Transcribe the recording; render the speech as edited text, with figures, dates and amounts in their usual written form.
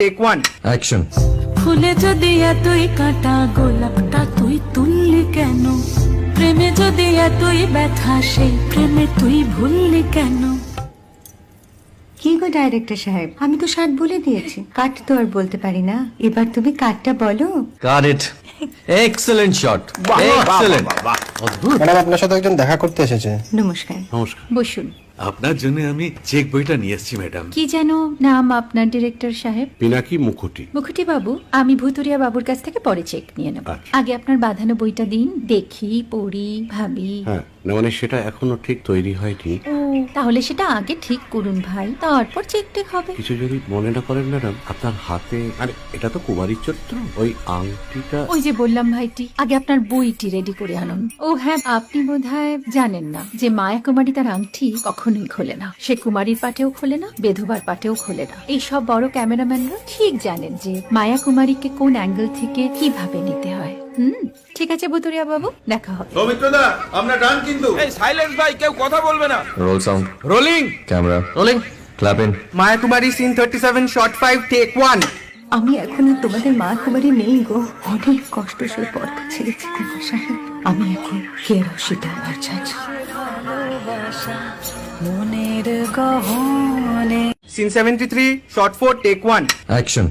Take one. Action. ফুলে যদি এতই কাটা গোলাপটা তুই তুললি কেন? প্রেমে যদি এতই ব্যথা সেই প্রেমে তুই ভুললি কেন? কি গো ডাইরেক্টর সাহেব, আমি তো 60 বলে দিয়েছি, কাট তো আর বলতে পারি না, এবার তুমি কাটটা বলো। Got it. Excellent shot, excellent. অদ্ভুত। ম্যাডাম আপনার সাথে একজন দেখা করতে এসেছে। নমস্কার। নমস্কার। বসুন। আপনার জন্য আমি চেক বইটা নিয়ে এসেছি ম্যাডাম। কি যেন নাম আপনার ডিরেক্টর সাহেব? পিনাকি মুখোটি। মুখুটি বাবু, আমি ভুতুরিয়া বাবুর কাছ থেকে পরে চেক নিয়ে নেব। আচ্ছা। আগে আপনার বাঁধানো বইটা দিন, দেখি, পড়ি, ভাবি। হ্যাঁ, না মানে সেটা এখনো ঠিক তৈরি হয়নি। ও, তাহলে সেটা আগে ঠিক করুন ভাই, তারপর চেক টেক হবে। কিছু যদি মনে না করেন ম্যাডাম, আপনার হাতে, আরে এটা তো কুমারীর চরিত্র, ওই আংটিটা। ওই যে বললাম ভাইটি, আগে আপনার বইটি রেডি করে আনুন। ও হ্যাঁ, আপনি বোধহয় জানেন না যে মায়া কুমারী তার আংটি কখনোই খোলে না। সে কুমারীর পাটেও খোলে না, বেধবার পাটেও খোলে না। এই সব বড় ক্যামেরাম্যানরা ঠিক জানেন যে মায়া কুমারীকে কোন অ্যাঙ্গেল থেকে কিভাবে নিতে হয়। ঠিক আছে ভুতুরিয়া বাবু, দেখা হবে। সৌমিত্রদা আমরা ডান কিন্তু। এই সাইলেন্স ভাই, কেউ কথা বলবে না। Roll sound, rolling. Camera rolling, clap in. Maya Kumari scene 37 shot 5 take one. আমি এখন আর তোমাদের মা কুমারী নেই গো, অনেক কষ্ট সয়ে পর্দা ছেড়েছি কুমার সাহেব। আমি এখন কেরসিটা বাঁচাচ্ছি। মনের গহনে scene 73 shot 4 take one. Action.